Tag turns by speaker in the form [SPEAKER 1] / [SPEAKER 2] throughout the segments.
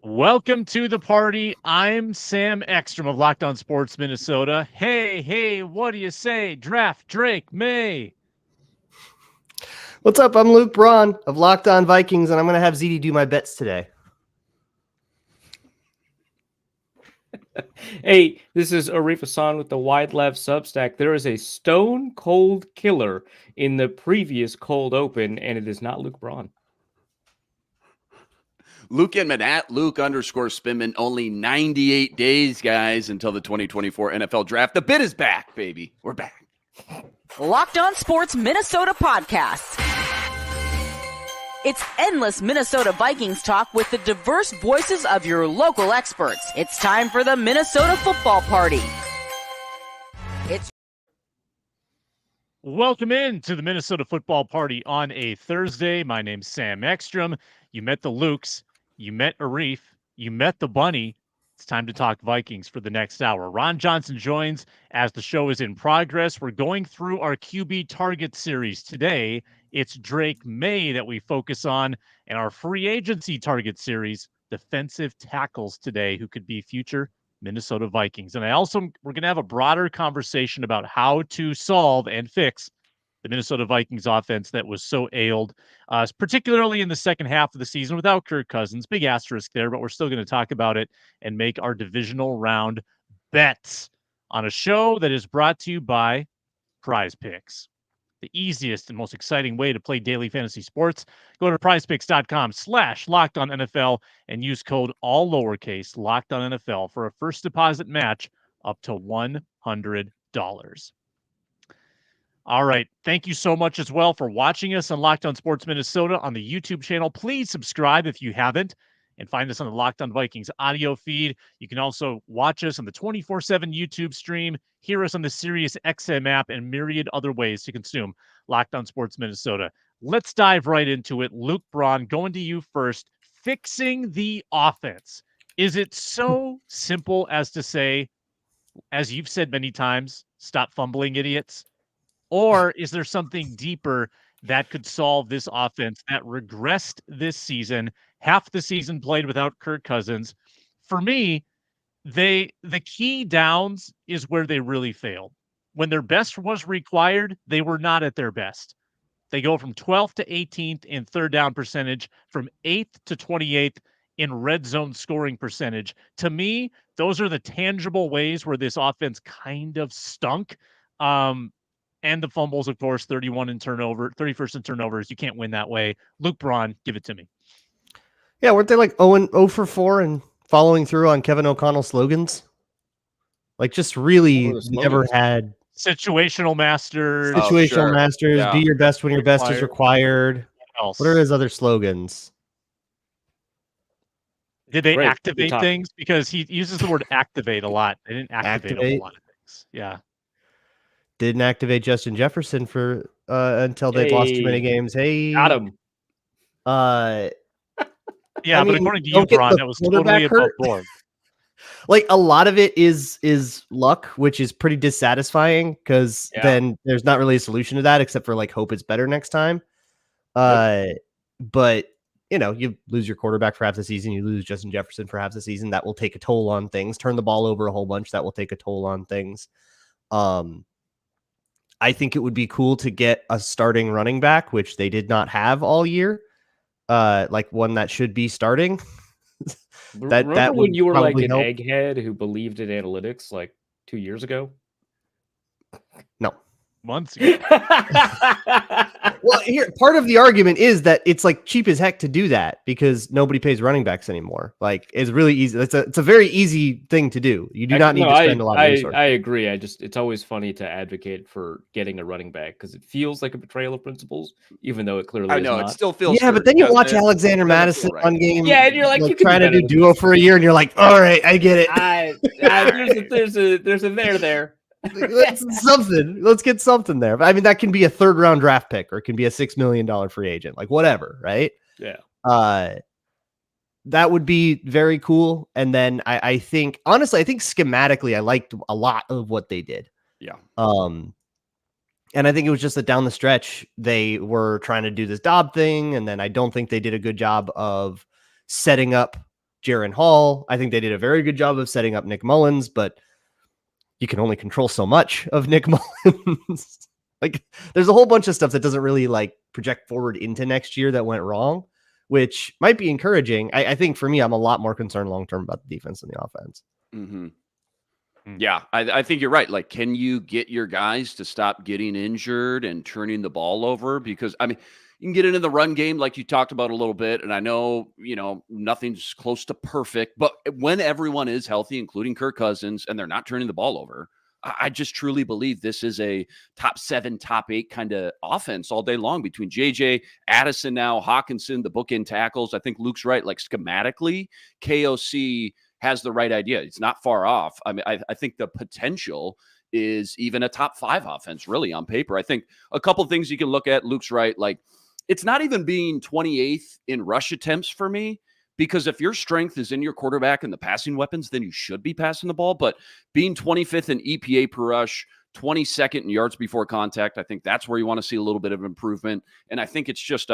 [SPEAKER 1] Welcome to the party. I'm Sam Ekstrom of Locked On Sports Minnesota. Hey, what do you say? Draft Drake Maye.
[SPEAKER 2] What's up? I'm Luke Braun of Locked On Vikings, and I'm going to have ZD do my bets today.
[SPEAKER 3] Hey, this is Arif Hassan with the Wide Left Substack. There is a stone cold killer in the previous cold open, and it is not Luke Braun.
[SPEAKER 4] Luke Inman at Luke_Spinman. Only 98 days, guys, until the 2024 NFL Draft. The bid is back, baby. We're back.
[SPEAKER 5] Locked On Sports Minnesota podcast. It's endless Minnesota Vikings talk with the diverse voices of your local experts. It's time for the Minnesota Football Party.
[SPEAKER 1] Welcome in to the Minnesota Football Party on a Thursday. My name's Sam Ekstrom. You met the Lukes. You met Arif. You met the Bunny. It's time to talk Vikings for the next hour. Ron Johnson joins as the show is in progress. We're going through our QB target series today. It's Drake Maye that we focus on, and our free agency target series, defensive tackles today who could be future Minnesota Vikings. And we're going to have a broader conversation about how to solve and fix the Minnesota Vikings offense that was so ailed, particularly in the second half of the season without Kirk Cousins. Big asterisk there, but we're still going to talk about it and make our divisional round bets on a show that is brought to you by Prize Picks. The easiest and most exciting way to play daily fantasy sports. Go to prizepicks.com/LockedOnNFL and use code all lowercase LockedOnNFL for a first deposit match up to $100. All right. Thank you so much as well for watching us on Locked On Sports Minnesota on the YouTube channel. Please subscribe if you haven't and find us on the Locked On Vikings audio feed. You can also watch us on the 24/7 YouTube stream, hear us on the Sirius XM app, and myriad other ways to consume Locked On Sports Minnesota. Let's dive right into it. Luke Braun, going to you first. Fixing the offense. Is it so simple as to say, as you've said many times, stop fumbling, idiots? Or is there something deeper that could solve this offense that regressed this season? Half the season played without Kirk Cousins. For me, the key downs is where they really failed. When their best was required, they were not at their best. They go from 12th to 18th in third down percentage, from 8th to 28th in red zone scoring percentage. To me, those are the tangible ways where this offense kind of stunk. And the fumbles, of course, 31 in turnover, 31st in turnovers. You can't win that way. Luke Braun, give it to me.
[SPEAKER 2] Yeah, weren't they like 0 for 4 and following through on Kevin O'Connell slogans? Like, just really never had
[SPEAKER 1] situational masters.
[SPEAKER 2] Masters. Yeah. Be your best when your best is required. What are his other slogans?
[SPEAKER 1] Did they activate things? Because he uses the word activate a lot. They didn't activate a lot of things. Yeah.
[SPEAKER 2] Didn't activate Justin Jefferson for until they lost too many games. Hey,
[SPEAKER 3] got him.
[SPEAKER 1] Yeah, but according to you, Braun, that was totally above board.
[SPEAKER 2] Like, a lot of it is luck, which is pretty dissatisfying because then there's not really a solution to that except for like hope it's better next time. But you lose your quarterback for half the season, you lose Justin Jefferson for half the season. That will take a toll on things. Turn the ball over a whole bunch. That will take a toll on things. I think it would be cool to get a starting running back, which they did not have all year. Like one that should be starting.
[SPEAKER 3] Remember when you were like an egghead who believed in analytics like 2 years ago?
[SPEAKER 2] No.
[SPEAKER 1] Months ago.
[SPEAKER 2] Well, here, part of the argument is that it's like cheap as heck to do that because nobody pays running backs anymore. Like, it's really easy. It's a very easy thing to do. You do not need to spend a lot of resources.
[SPEAKER 3] I agree. It's always funny to advocate for getting a running back because it feels like a betrayal of principles, even though it clearly is not.
[SPEAKER 4] It still feels.
[SPEAKER 2] Yeah, but then you watch Alexander Madison on game.
[SPEAKER 3] Yeah, and you're like you
[SPEAKER 2] trying to do duo for a year, and you're like, all right, I get it.
[SPEAKER 3] There's a there.
[SPEAKER 2] Let's get something there. I mean, that can be a third round draft pick or it can be a $6 million free agent, like whatever. Right.
[SPEAKER 3] Yeah.
[SPEAKER 2] That would be very cool. And then I think, honestly, schematically, I liked a lot of what they did.
[SPEAKER 4] Yeah.
[SPEAKER 2] And I think it was just that down the stretch, they were trying to do this Dobb thing. And then I don't think they did a good job of setting up Jaron Hall. I think they did a very good job of setting up Nick Mullins, but you can only control so much of Nick Mullins. Like, there's a whole bunch of stuff that doesn't really like project forward into next year that went wrong, which might be encouraging. I think for me, I'm a lot more concerned long-term about the defense than the offense.
[SPEAKER 4] Mm-hmm. Yeah, I think you're right. Like, can you get your guys to stop getting injured and turning the ball over? Because, I mean, you can get into the run game like you talked about a little bit. And I know, nothing's close to perfect. But when everyone is healthy, including Kirk Cousins, and they're not turning the ball over, I just truly believe this is a top 7, top 8 kind of offense all day long between JJ, Addison now, Hawkinson, the bookend tackles. I think Luke's right. Like, schematically, KOC has the right idea. It's not far off. I mean, I think the potential is even a top 5 offense, really, on paper. I think a couple of things you can look at. Luke's right. Like, it's not even being 28th in rush attempts for me, because if your strength is in your quarterback and the passing weapons, then you should be passing the ball. But being 25th in EPA per rush, 22nd in yards before contact, I think that's where you want to see a little bit of improvement. And I think it's just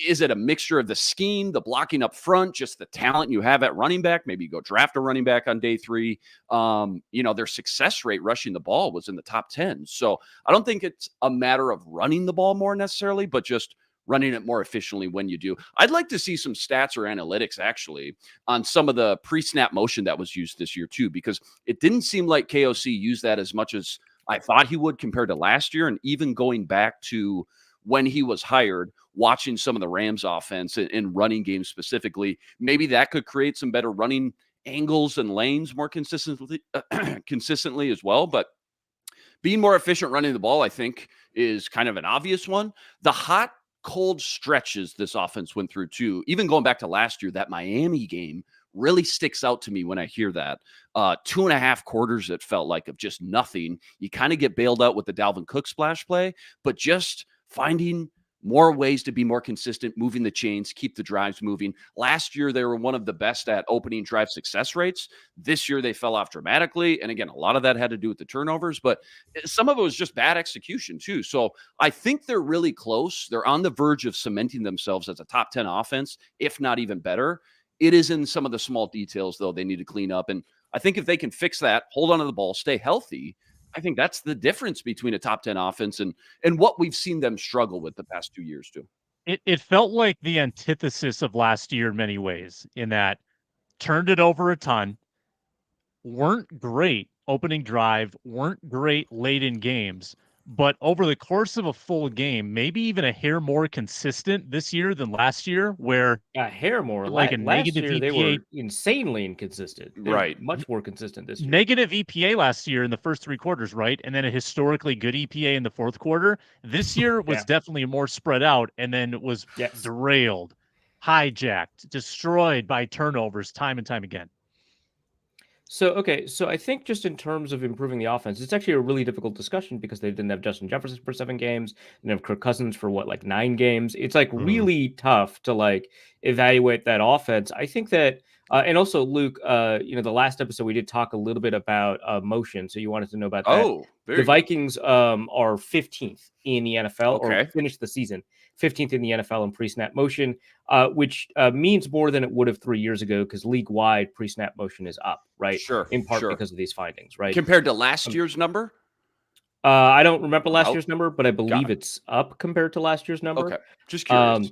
[SPEAKER 4] is it a mixture of the scheme, the blocking up front, just the talent you have at running back? Maybe you go draft a running back on day 3. Their success rate rushing the ball was in the top 10. So I don't think it's a matter of running the ball more necessarily, but just running it more efficiently when you do. I'd like to see some stats or analytics actually on some of the pre-snap motion that was used this year too, because it didn't seem like KOC used that as much as I thought he would compared to last year. And even going back to when he was hired, watching some of the Rams offense in running games specifically, maybe that could create some better running angles and lanes more consistently as well. But being more efficient running the ball, I think, is kind of an obvious one. The hot, cold stretches this offense went through too, even going back to last year, that Miami game really sticks out to me when I hear that. 2.5 quarters, it felt like, of just nothing. You kind of get bailed out with the Dalvin Cook splash play, but just finding more ways to be more consistent, moving the chains, keep the drives moving. Last year, they were one of the best at opening drive success rates. This year, they fell off dramatically. And again, a lot of that had to do with the turnovers, but some of it was just bad execution too. So I think they're really close. They're on the verge of cementing themselves as a top 10 offense, if not even better. It is in some of the small details, though, they need to clean up. And I think if they can fix that, hold on to the ball, stay healthy, I think that's the difference between a top 10 offense and what we've seen them struggle with the past 2 years too.
[SPEAKER 1] It felt like the antithesis of last year in many ways, in that turned it over a ton, weren't great opening drive, weren't great late in games, but over the course of a full game, maybe even a hair more consistent this year than last year, where
[SPEAKER 3] a hair more
[SPEAKER 1] like a
[SPEAKER 3] last
[SPEAKER 1] negative
[SPEAKER 3] year,
[SPEAKER 1] EPA.
[SPEAKER 3] They were insanely inconsistent.
[SPEAKER 4] Right.
[SPEAKER 3] Much more consistent this year.
[SPEAKER 1] Negative EPA last year in the first 3 quarters, right? And then a historically good EPA in the 4th quarter. This year was definitely more spread out, and then it was derailed, hijacked, destroyed by turnovers time and time again.
[SPEAKER 3] So I think just in terms of improving the offense, it's actually a really difficult discussion because they didn't have Justin Jefferson for 7 games, and have Kirk Cousins for 9 games. It's like really tough to like evaluate that offense. I think that, and also Luke, the last episode we did talk a little bit about motion, so you wanted to know about that. The Vikings are 15th in the NFL, or finished the season 15th in the NFL in pre-snap motion, which means more than it would have 3 years ago, because league-wide pre-snap motion is up, right?
[SPEAKER 4] Sure.
[SPEAKER 3] In part because of these findings, right?
[SPEAKER 4] Compared to last year's number?
[SPEAKER 3] I don't remember last year's number, but I believe it's up compared to last year's number.
[SPEAKER 4] Okay. Just curious.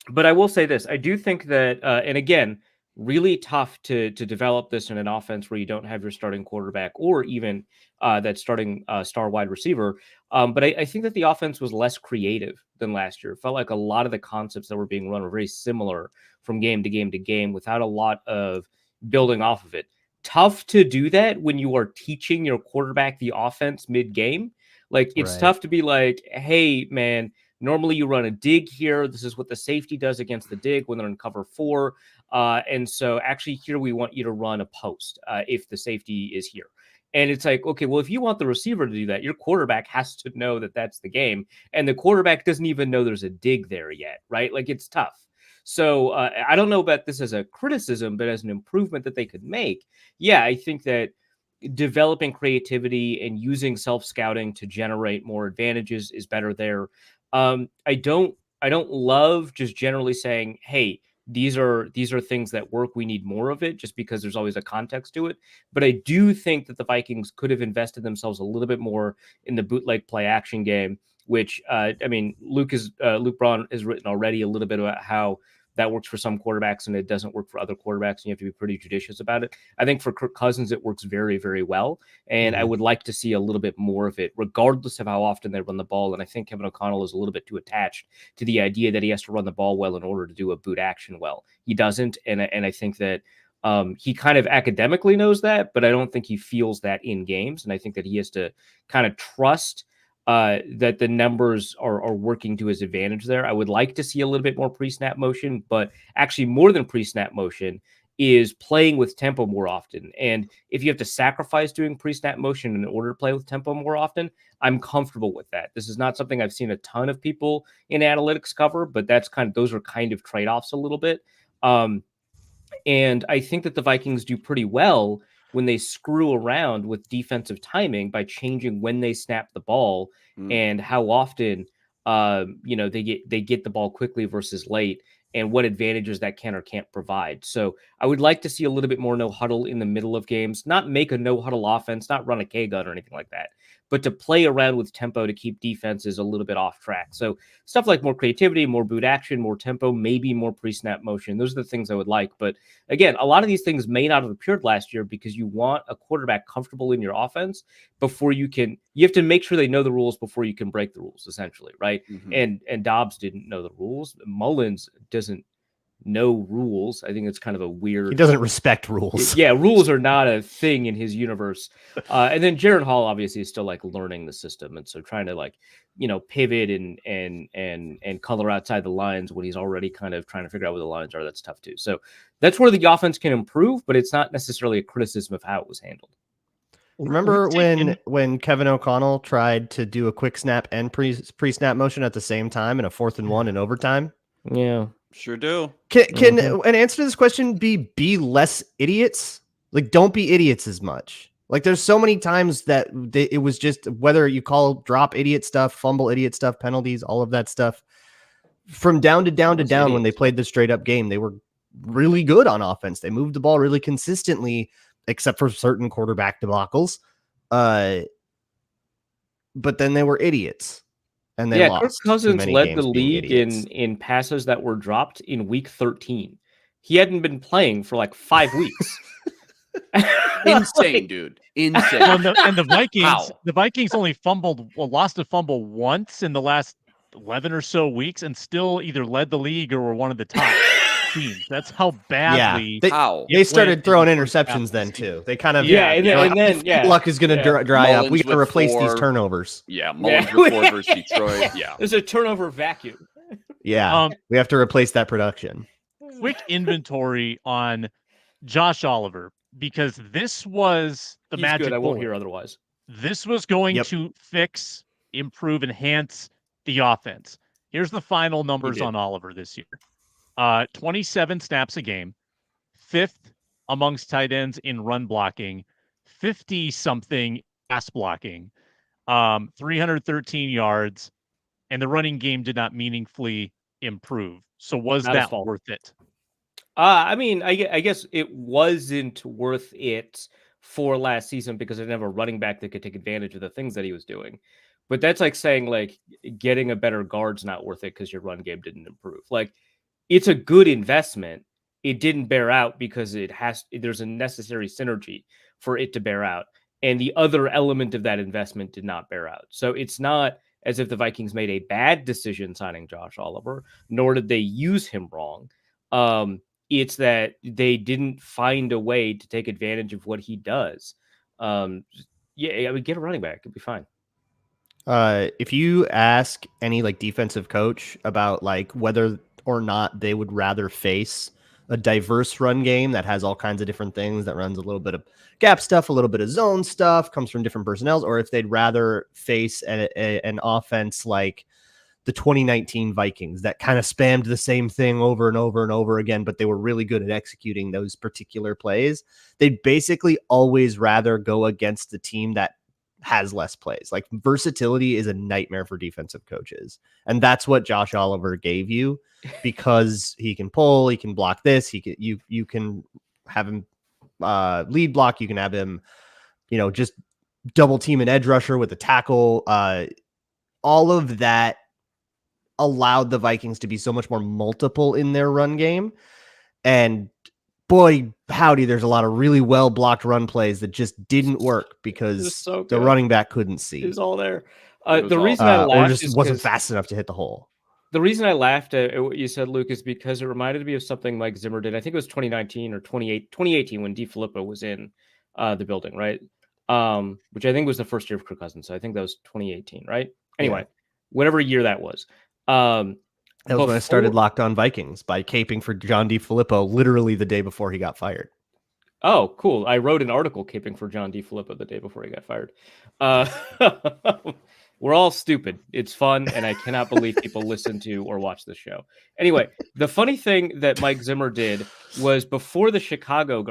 [SPEAKER 3] But I will say this. I do think that, and again, really tough to develop this in an offense where you don't have your starting quarterback or even that starting star wide receiver. But I think that the offense was less creative than last year. It felt like a lot of the concepts that were being run were very similar from game to game to game without a lot of building off of it. Tough to do that when you are teaching your quarterback the offense mid-game. Like, it's tough to be like, hey, man, normally you run a dig here. This is what the safety does against the dig when they're in cover 4. And so actually here we want you to run a post if the safety is here. And it's like, okay, well, if you want the receiver to do that, your quarterback has to know that that's the game. And the quarterback doesn't even know there's a dig there yet, right? Like, it's tough. So I don't know about this as a criticism, but as an improvement that they could make. Yeah, I think that developing creativity and using self-scouting to generate more advantages is better there. I don't love just generally saying, hey, these are things that work. We need more of it just because there's always a context to it. But I do think that the Vikings could have invested themselves a little bit more in the bootleg play action game, which I mean, Luke Braun has written already a little bit about how that works for some quarterbacks and it doesn't work for other quarterbacks, and you have to be pretty judicious about it. I think for Kirk Cousins, it works very, very well, and I would like to see a little bit more of it, regardless of how often they run the ball. And I think Kevin O'Connell is a little bit too attached to the idea that he has to run the ball well in order to do a boot action well. He doesn't, and I think that he kind of academically knows that, but I don't think he feels that in games, and I think that he has to kind of trust that the numbers are working to his advantage there. I would like to see a little bit more pre-snap motion, but actually more than pre-snap motion is playing with tempo more often. And if you have to sacrifice doing pre-snap motion in order to play with tempo more often, I'm comfortable with that. This is not something I've seen a ton of people in analytics cover, but those are kind of trade-offs a little bit. And I think that the Vikings do pretty well when they screw around with defensive timing by changing when they snap the ball and how often they get the ball quickly versus late, and what advantages that can or can't provide. So I would like to see a little bit more no huddle in the middle of games, not make a no huddle offense, not run a K gun or anything like that, but to play around with tempo to keep defenses a little bit off track. So stuff like more creativity, more boot action, more tempo, maybe more pre-snap motion. Those are the things I would like. But again, a lot of these things may not have appeared last year because you want a quarterback comfortable in your offense before you have to make sure they know the rules before you can break the rules, essentially, right? And Dobbs didn't know the rules. Mullins doesn't know rules. I think it's kind of a weird.
[SPEAKER 2] He doesn't respect rules.
[SPEAKER 3] Yeah, rules are not a thing in his universe. And then Jaron Hall obviously is still like learning the system, and so trying to like pivot and color outside the lines when he's already kind of trying to figure out where the lines are. That's tough too. So that's where the offense can improve, but it's not necessarily a criticism of how it was handled.
[SPEAKER 2] Remember when Kevin O'Connell tried to do a quick snap and pre-snap motion at the same time in a 4th and 1 in overtime?
[SPEAKER 3] Yeah.
[SPEAKER 4] Sure do.
[SPEAKER 2] Can an answer to this question be less idiots? Like, don't be idiots as much. Like, there's so many times that it was just, whether you call drop idiot stuff, fumble idiot stuff, penalties, all of that stuff, from down to down to down. When they played the straight up game, they were really good on offense. They moved the ball really consistently, except for certain quarterback debacles. But then they were idiots. And they lost.
[SPEAKER 3] Kirk Cousins led the league in passes that were dropped in week 13. He hadn't been playing for like 5 weeks.
[SPEAKER 4] Insane, dude. Insane.
[SPEAKER 1] And the Vikings only lost a fumble once in the last 11 or so weeks, and still either led the league or were one of the top teams. That's how badly.
[SPEAKER 2] They started throwing interceptions then too. They kind of luck is going to dry up. We got to replace these turnovers.
[SPEAKER 4] Yeah, Mullins with 4 versus Detroit. Yeah,
[SPEAKER 3] there's a turnover vacuum.
[SPEAKER 2] Yeah, we have to replace that production.
[SPEAKER 1] Quick inventory on Josh Oliver, because this was the magic bullet.
[SPEAKER 3] I won't hear otherwise.
[SPEAKER 1] This was going to fix, improve, enhance the offense. Here's the final numbers on Oliver this year. 27 snaps a game, 5th amongst tight ends in run blocking, 50-something pass blocking, 313 yards, and the running game did not meaningfully improve. So was that worth it?
[SPEAKER 3] I mean, I guess it wasn't worth it for last season because they didn't have a running back that could take advantage of the things that he was doing. But that's like saying like getting a better guard's not worth it because your run game didn't improve. Like, it's a good investment. It didn't bear out because there's a necessary synergy for it to bear out. And the other element of that investment did not bear out. So it's not as if the Vikings made a bad decision signing Josh Oliver, nor did they use him wrong. It's that they didn't find a way to take advantage of what he does. I would get a running back. It'd be fine.
[SPEAKER 2] If you ask any like defensive coach about like whether or not they would rather face a diverse run game that has all kinds of different things, that runs a little bit of gap stuff, a little bit of zone stuff, comes from different personnel, or if they'd rather face an offense like the 2019 Vikings that kind of spammed the same thing over and over and over again, but they were really good at executing those particular plays, they'd basically always rather go against the team that has less plays. Like versatility is a nightmare for defensive coaches. And that's what Josh Oliver gave you, because he can pull, he can block this, you can have him lead block, you can have him, just double team an edge rusher with a tackle. All of that allowed the Vikings to be so much more multiple in their run game. And boy, howdy, there's a lot of really well blocked run plays that just didn't work because the running back couldn't see.
[SPEAKER 3] It was all there. The reason I laughed
[SPEAKER 2] or just wasn't fast enough to hit the hole.
[SPEAKER 3] The reason I laughed at what you said, Luke, is because it reminded me of something Mike Zimmer did. I think it was 2019 or 2018 when DeFilippo was in the building, right? Which I think was the first year of Kirk Cousins. So I think that was 2018, right? Anyway, whatever year that was.
[SPEAKER 2] That was when I started Locked On Vikings by caping for John DeFilippo literally the day before he got fired.
[SPEAKER 3] Oh, cool. I wrote an article caping for John DeFilippo the day before he got fired. We're all stupid. It's fun, and I cannot believe people listen to or watch this show. Anyway, the funny thing that Mike Zimmer did was before the second Chicago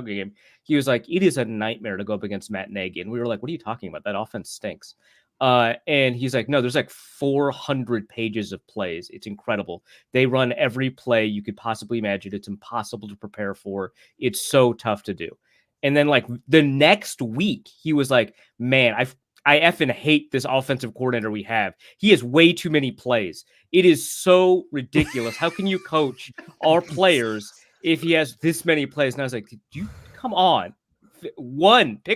[SPEAKER 3] game, he was like, it is a nightmare to go up against Matt Nagy. And we were like, what are you talking about? That offense stinks. And he's like, no, there's like 400 pages of plays. It's incredible. They run every play you could possibly imagine. It's impossible to prepare for. It's so tough to do. And then like the next week, he was like, man, I effing hate this offensive coordinator we have. He has way too many plays. It is so ridiculous. How can you coach our players if he has this many plays? And I was like, come on. Pick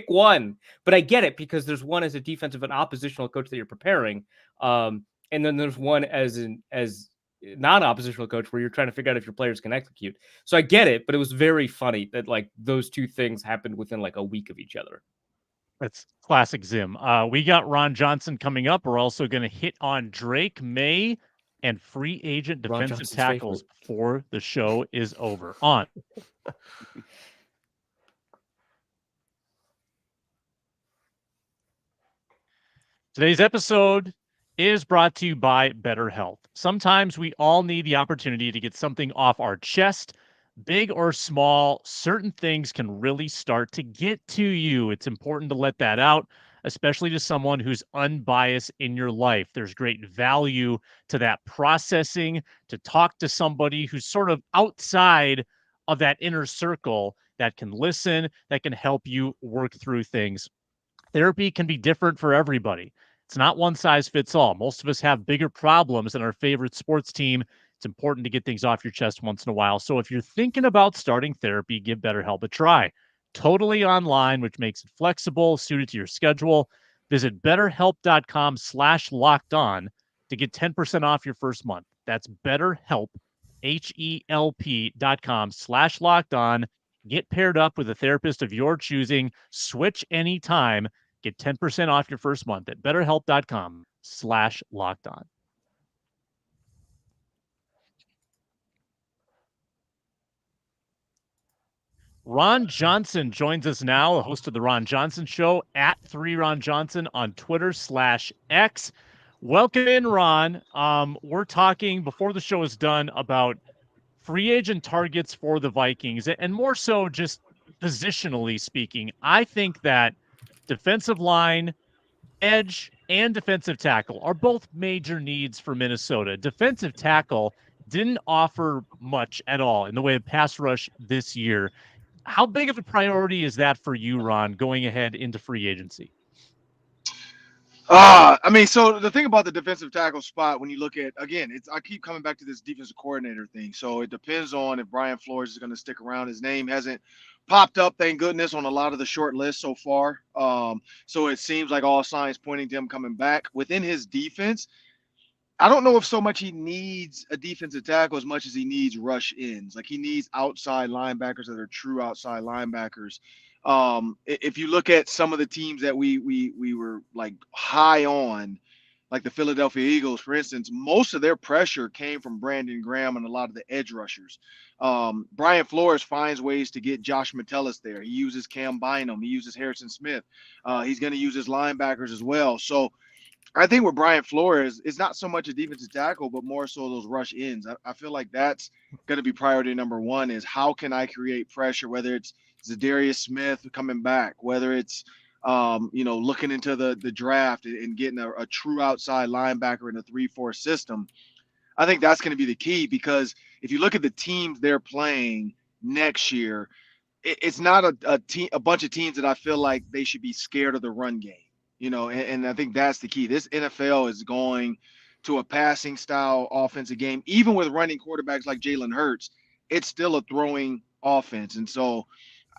[SPEAKER 3] one. But I get it, because there's one as a defensive and oppositional coach that you're preparing. And then there's one as non-oppositional coach where you're trying to figure out if your players can execute. So I get it, but it was very funny that like those two things happened within like a week of each other.
[SPEAKER 1] That's classic Zim. We got Ron Johnson coming up. We're also going to hit on Drake Maye and free agent defensive tackles before the show is over. On. Today's episode is brought to you by BetterHelp. Sometimes we all need the opportunity to get something off our chest. Big or small, certain things can really start to get to you. It's important to let that out, especially to someone who's unbiased in your life. There's great value to that processing, to talk to somebody who's sort of outside of that inner circle that can listen, that can help you work through things. Therapy can be different for everybody. It's not one size fits all. Most of us have bigger problems than our favorite sports team. It's important to get things off your chest once in a while. So if you're thinking about starting therapy, give BetterHelp a try. Totally online, which makes it flexible, suited to your schedule. Visit betterhelp.com/lockedon to get 10% off your first month. That's BetterHelp, HELP.com/lockedon. Get paired up with a therapist of your choosing. Switch anytime. Get 10% off your first month at betterhelp.com/lockedon. Ron Johnson joins us now, the host of the Ron Johnson Show, at 3RonJohnson on Twitter/X. Welcome in, Ron. We're talking before the show is done about free agent targets for the Vikings, and more so just positionally speaking. I think that defensive line, edge, and defensive tackle are both major needs for Minnesota. Defensive tackle didn't offer much at all in the way of pass rush this year. How big of a priority is that for you, Ron, going ahead into free agency?
[SPEAKER 6] So the thing about the defensive tackle spot, when you look at, again, I keep coming back to this defensive coordinator thing. So it depends on if Brian Flores is going to stick around. His name hasn't popped up, thank goodness, on a lot of the short lists so far. So it seems like all signs pointing to him coming back. Within his defense, I don't know if so much he needs a defensive tackle as much as he needs rush ends. Like he needs outside linebackers that are true outside linebackers. If you look at some of the teams that we were like high on, like the Philadelphia Eagles, for instance, most of their pressure came from Brandon Graham and a lot of the edge rushers. Brian Flores finds ways to get Josh Metellus there. He uses Cam Bynum. He uses Harrison Smith. He's going to use his linebackers as well. So I think with Brian Flores, it's not so much a defensive tackle, but more so those rush ins. I feel like that's going to be priority number one is how can I create pressure, whether it's Zadarius Smith coming back, whether it's, looking into the draft and getting a true outside linebacker in a 3-4 system. I think that's going to be the key because if you look at the teams they're playing next year, it's not a bunch of teams that I feel like they should be scared of the run game. And I think that's the key. This NFL is going to a passing style offensive game. Even with running quarterbacks like Jalen Hurts, it's still a throwing offense. And so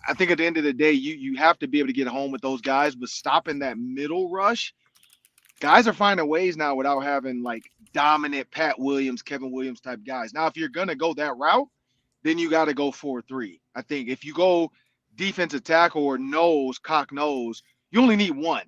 [SPEAKER 6] I think at the end of the day, you have to be able to get home with those guys, but stopping that middle rush, guys are finding ways now without having like dominant Pat Williams, Kevin Williams type guys. Now, if you're going to go that route, then you got to go 4-3. I think if you go defensive tackle or cock nose, you only need one.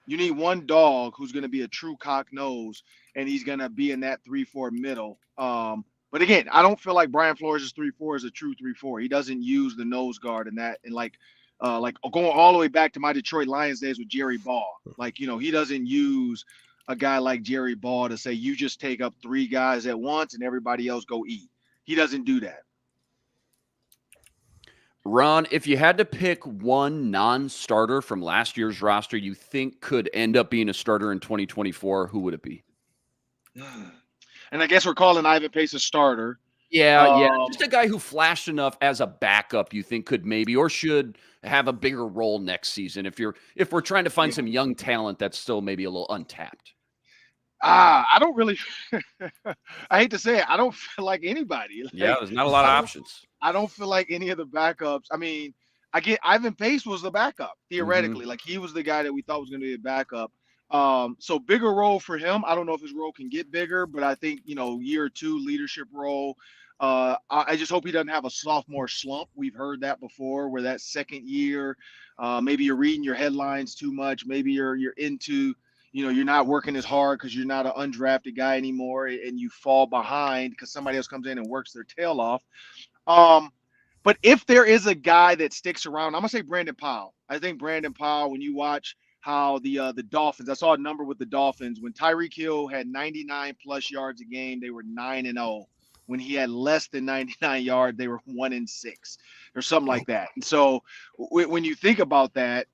[SPEAKER 6] You need one dog who's going to be a true cock nose, and he's going to be in that 3-4 middle. But again, I don't feel like Brian Flores' 3-4 is a true 3-4. He doesn't use the nose guard and that, and like going all the way back to my Detroit Lions days with Jerry Ball. Like, he doesn't use a guy like Jerry Ball to say you just take up 3 guys at once and everybody else go eat. He doesn't do that.
[SPEAKER 4] Ron, if you had to pick one non-starter from last year's roster you think could end up being a starter in 2024, who would it be?
[SPEAKER 6] And I guess we're calling Ivan Pace a starter.
[SPEAKER 4] Yeah. Just a guy who flashed enough as a backup you think could maybe or should have a bigger role next season if we're trying to find some young talent that's still maybe a little untapped.
[SPEAKER 6] I don't really I hate to say it, I don't feel like anybody.
[SPEAKER 4] There's not a lot of options.
[SPEAKER 6] I don't feel like any of the backups. I mean, Ivan Pace was the backup theoretically. Like he was the guy that we thought was going to be a backup. So bigger role for him. I don't know if his role can get bigger, but I think, year 2 leadership role. I just hope he doesn't have a sophomore slump. We've heard that before where that second year, maybe you're reading your headlines too much. Maybe you're into, you're not working as hard because you're not an undrafted guy anymore and you fall behind because somebody else comes in and works their tail off. But if there is a guy that sticks around, I'm going to say Brandon Powell. I think Brandon Powell, when you watch how the Dolphins, I saw a number with the Dolphins. When Tyreek Hill had 99 plus yards a game, they were 9-0. When he had less than 99 yards, they were 1-6 or something like that. And so when you think about that,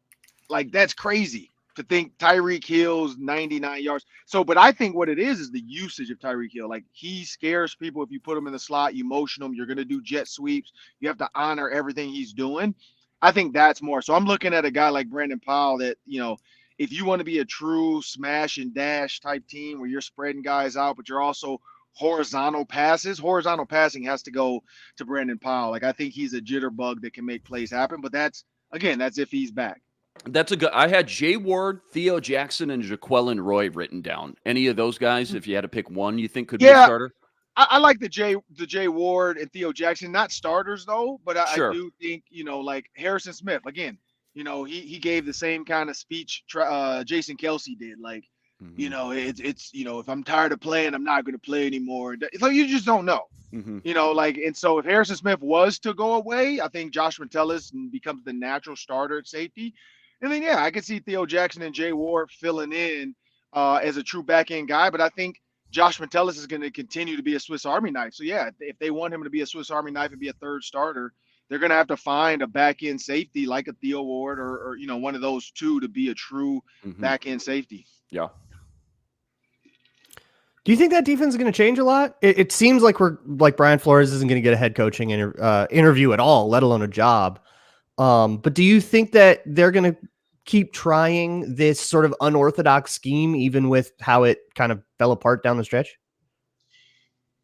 [SPEAKER 6] like that's crazy to think Tyreek Hill's 99 yards. So, but I think what it is the usage of Tyreek Hill. Like he scares people if you put him in the slot, you motion him, you're going to do jet sweeps. You have to honor everything he's doing. I think that's more. So I'm looking at a guy like Brandon Powell that, if you want to be a true smash and dash type team where you're spreading guys out, but you're also horizontal passing has to go to Brandon Powell. Like I think he's a jitterbug that can make plays happen, but that's if he's back.
[SPEAKER 4] That's a good. I had Jay Ward, Theo Jackson, and Jaquelin Roy written down. Any of those guys, if you had to pick one, you think could be a starter?
[SPEAKER 6] I like the Jay Ward and Theo Jackson, not starters though, but I do think like Harrison Smith again. He gave the same kind of speech Jason Kelsey did. Like it's if I'm tired of playing, I'm not going to play anymore. So you just don't know. And so if Harrison Smith was to go away, I think Josh Metellus becomes the natural starter at safety. And then, I could see Theo Jackson and Jay Ward filling in as a true back-end guy. But I think Josh Metellus is going to continue to be a Swiss Army knife. So, if they want him to be a Swiss Army knife and be a third starter, they're going to have to find a back-end safety like a Theo Ward or one of those two to be a true back-end safety.
[SPEAKER 4] Yeah.
[SPEAKER 2] Do you think that defense is going to change a lot? It seems like Brian Flores isn't going to get a head coaching interview at all, let alone a job. But do you think that they're going to keep trying this sort of unorthodox scheme, even with how it kind of fell apart down the stretch?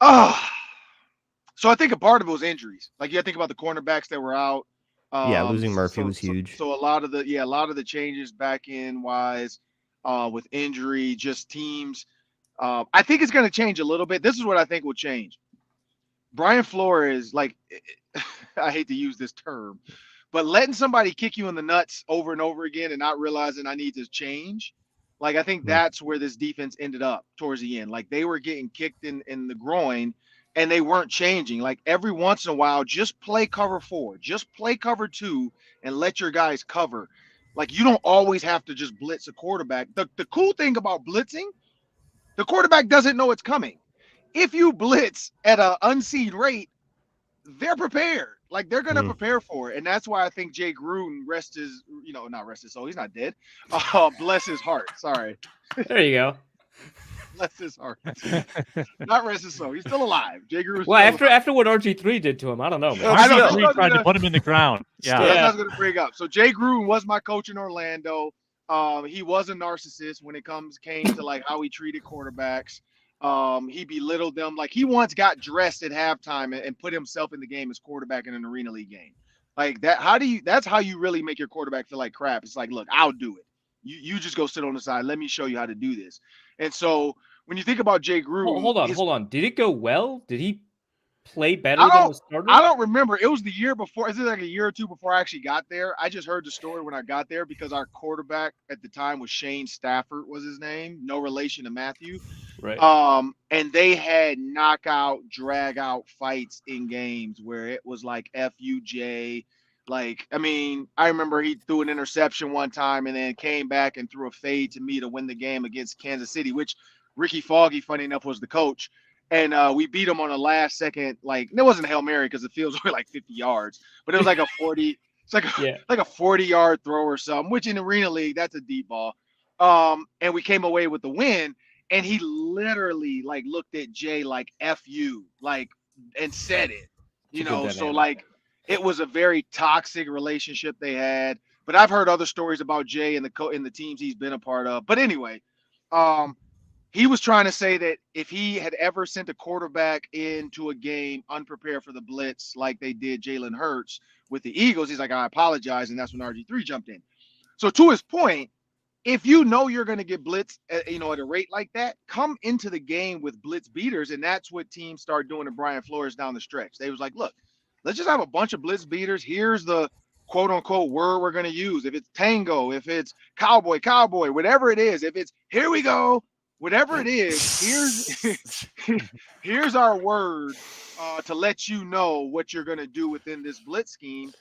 [SPEAKER 6] So I think a part of it was injuries. Like you think about the cornerbacks that were out.
[SPEAKER 2] Losing Murphy was huge.
[SPEAKER 6] So a lot of the changes back end wise with injury, just teams. I think it's going to change a little bit. This is what I think will change. Brian Flores, like, I hate to use this term, but letting somebody kick you in the nuts over and over again and not realizing I need to change. Like, I think that's where this defense ended up towards the end. Like, they were getting kicked in the groin and they weren't changing. Like, every once in a while, just play cover 4, just play cover 2 and let your guys cover. Like, you don't always have to just blitz a quarterback. The cool thing about blitzing, the quarterback doesn't know it's coming. If you blitz at an unseed rate, they're prepared. Like, they're going to prepare for it. And that's why I think Jay Gruden not rest his soul. He's not dead. Bless his heart. Sorry.
[SPEAKER 3] There you go.
[SPEAKER 6] Bless his heart. Not rest his soul. He's still alive. Jay Gruden.
[SPEAKER 3] Well, after what RG3 did to him, I don't know, man.
[SPEAKER 1] RG3 tried to put him in the ground. Yeah.
[SPEAKER 6] That's what I was going to bring up. So Jay Gruden was my coach in Orlando. He was a narcissist when it came to like how he treated quarterbacks. He belittled them. Like, he once got dressed at halftime and put himself in the game as quarterback in an arena league game. Like that. That's how you really make your quarterback feel like crap. It's like, look, I'll do it. You just go sit on the side. Let me show you how to do this. And so when you think about Jay Gruden,
[SPEAKER 3] hold on. Did it go well? Did he play better than the starter?
[SPEAKER 6] I don't remember. It was the year before. Is it like a year or two before I actually got there? I just heard the story when I got there because our quarterback at the time was Shane Stafford was his name. No relation to Matthew.
[SPEAKER 3] Right.
[SPEAKER 6] And they had knockout, drag out fights in games where it was like FUJ. Like, I mean, I remember he threw an interception one time and then came back and threw a fade to me to win the game against Kansas City, which Ricky Foggy, funny enough, was the coach. And we beat him on a last second, like, it wasn't a Hail Mary because the fields were like 50 yards, but it was like a 40, it's like a 40-yard throw or something, which in Arena League, that's a deep ball. And we came away with the win. And he literally like looked at Jay like F you, like, and said it, so like it was a very toxic relationship they had. But I've heard other stories about Jay and the teams he's been a part of. But anyway, he was trying to say that if he had ever sent a quarterback into a game unprepared for the blitz like they did Jalen Hurts with the Eagles, he's like, I apologize. And that's when RG3 jumped in. So to his point, if you know you're going to get blitzed, at a rate like that, come into the game with blitz beaters. And that's what teams start doing to Brian Flores down the stretch. They was like, look, let's just have a bunch of blitz beaters. Here's the quote unquote word we're going to use. If it's tango, if it's cowboy, whatever it is, if it's here we go, whatever it is, here's our word to let you know what you're going to do within this blitz scheme.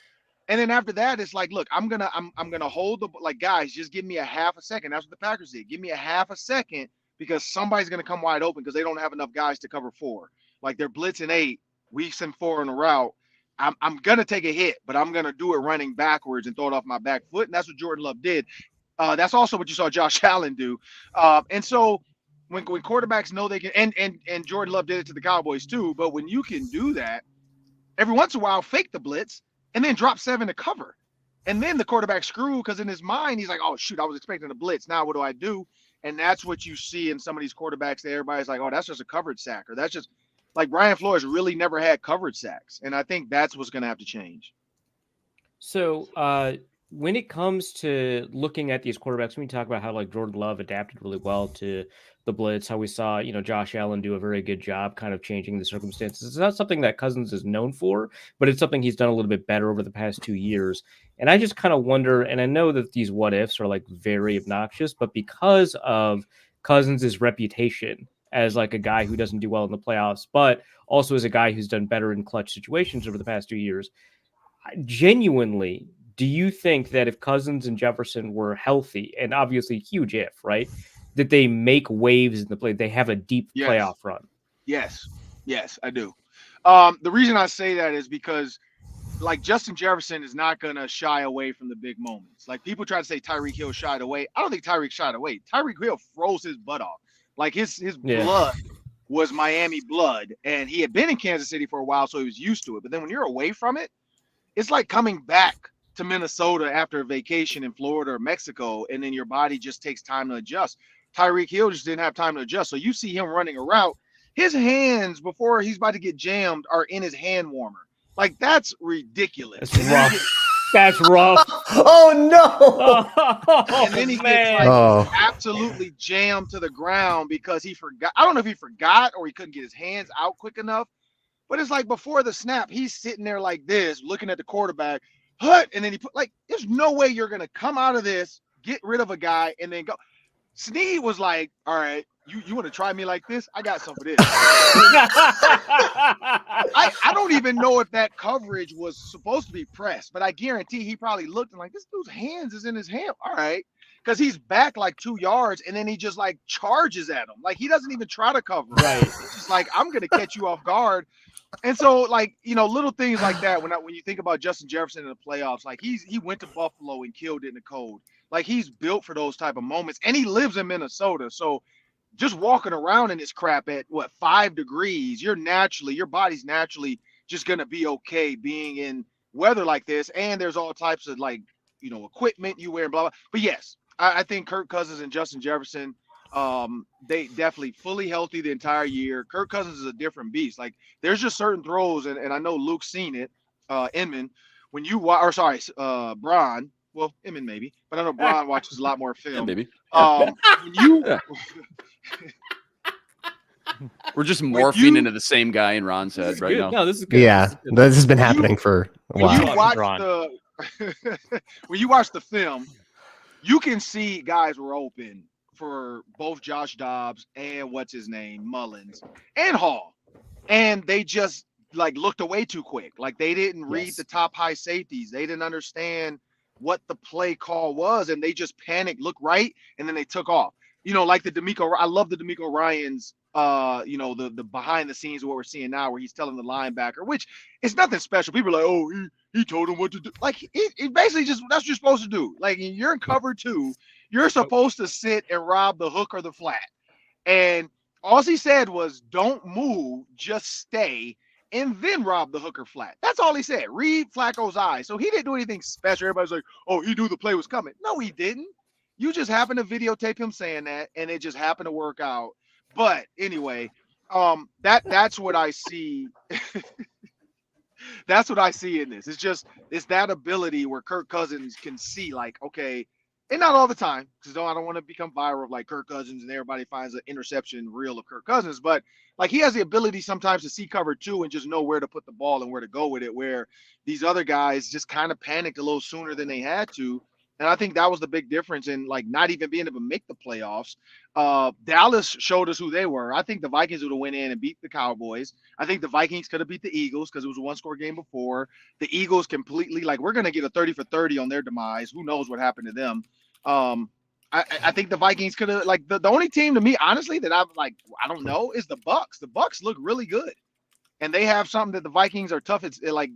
[SPEAKER 6] And then after that, it's like, look, I'm gonna hold the, like, guys, just give me a half a second. That's what the Packers did. Give me a half a second because somebody's gonna come wide open because they don't have enough guys to cover 4. Like, they're blitzing 8, we send 4 in a route. I'm gonna take a hit, but I'm gonna do it running backwards and throw it off my back foot. And that's what Jordan Love did. That's also what you saw Josh Allen do. And so when quarterbacks know they can, and Jordan Love did it to the Cowboys too. But when you can do that, every once in a while, fake the blitz and then drop 7 to cover. And then the quarterback screwed because in his mind, he's like, oh, shoot, I was expecting a blitz. Now what do I do? And that's what you see in some of these quarterbacks that everybody's like, oh, that's just a coverage sack. Or that's just like Brian Flores really never had coverage sacks. And I think that's what's going to have to change.
[SPEAKER 3] So when it comes to looking at these quarterbacks, when we talk about how like Jordan Love adapted really well to the blitz, how we saw, Josh Allen do a very good job kind of changing the circumstances. It's not something that Cousins is known for, but it's something he's done a little bit better over the past 2 years. And I just kind of wonder, and I know that these what ifs are like very obnoxious, but because of Cousins' reputation as like a guy who doesn't do well in the playoffs, but also as a guy who's done better in clutch situations over the past 2 years, genuinely, do you think that if Cousins and Jefferson were healthy, and obviously huge if, right, that they make waves in the play, they have a deep playoff run?
[SPEAKER 6] Yes, I do. The reason I say that is because, like, Justin Jefferson is not going to shy away from the big moments. Like, people try to say Tyreek Hill shied away. I don't think Tyreek shied away. Tyreek Hill froze his butt off. Like, his blood was Miami blood, and he had been in Kansas City for a while, so he was used to it. But then when you're away from it, it's like coming back to Minnesota after a vacation in Florida or Mexico, and then your body just takes time to adjust. Tyreek Hill just didn't have time to adjust. So you see him running a route, his hands before he's about to get jammed are in his hand warmer. Like, that's ridiculous.
[SPEAKER 3] That's rough. That's rough.
[SPEAKER 2] Oh no!
[SPEAKER 6] And then he gets absolutely jammed to the ground because he forgot. I don't know if he forgot or he couldn't get his hands out quick enough. But it's like before the snap, he's sitting there like this, looking at the quarterback. And then he put, like, there's no way you're gonna come out of this, get rid of a guy, and then go. Snead was like, all right, You want to try me like this? I got some for this. I don't even know if that coverage was supposed to be pressed, but I guarantee he probably looked and like, this dude's hands is in his hand. All right. Because he's back like 2 yards and then he just like charges at him. Like he doesn't even try to cover.
[SPEAKER 3] Right.
[SPEAKER 6] It's just like, I'm going to catch you off guard. And so, like, you know, little things like that. When you think about Justin Jefferson in the playoffs, like he went to Buffalo and killed it in the cold. Like he's built for those type of moments, and he lives in Minnesota. So just walking around in this crap at 5 degrees, your body's naturally just gonna be okay being in weather like this. And there's all types of like, you know, equipment you wear, blah blah. But yes, I think Kirk Cousins and Justin Jefferson. They definitely fully healthy the entire year. Kirk Cousins is a different beast. Like there's just certain throws, and I know Luke's seen it. Inman, when you watch, Bron. Well, Inman maybe, but I know Bron watches a lot more film.
[SPEAKER 4] Yeah, maybe.
[SPEAKER 6] When you,
[SPEAKER 4] We're just morphing into the same guy in Ron's head right now.
[SPEAKER 3] No, this is good.
[SPEAKER 2] Yeah, this has been happening for a
[SPEAKER 6] when you
[SPEAKER 2] while.
[SPEAKER 6] watch when you watch the film, you can see guys were open for both Josh Dobbs and Mullins and Hall, and they just like looked away too quick. Like they didn't read the top high safeties. They didn't understand what the play call was, and they just panicked, looked right, and then they took off. You know, like I love the D'Amico Ryans. You know, the behind the scenes of what we're seeing now, where he's telling the linebacker, which is nothing special. People are like, oh, he told him what to do. Like he basically just that's what you're supposed to do. Like you're in cover 2. You're supposed to sit and rob the hook or the flat. And all he said was, don't move, just stay, and then rob the hook or flat. That's all he said. Read Flacco's eyes. So he didn't do anything special. Everybody's like, oh, he knew the play was coming. No, he didn't. You just happened to videotape him saying that, and it just happened to work out. But anyway, that's what I see. That's what I see in this. It's that ability where Kirk Cousins can see, like, okay, and not all the time, because I don't want to become viral of like Kirk Cousins and everybody finds an interception reel of Kirk Cousins, but like he has the ability sometimes to see cover 2 and just know where to put the ball and where to go with it, where these other guys just kind of panicked a little sooner than they had to. And I think that was the big difference in like not even being able to make the playoffs. Dallas showed us who they were. I think the Vikings would have went in and beat the Cowboys. I think the Vikings could have beat the Eagles because it was a 1-score game before. The Eagles completely, like, we're going to get a 30 for 30 on their demise. Who knows what happened to them? I think the Vikings could have, like, the only team to me, honestly, that I'm like, I don't know, is the Bucks. The Bucks look really good. And they have something that the Vikings are tough,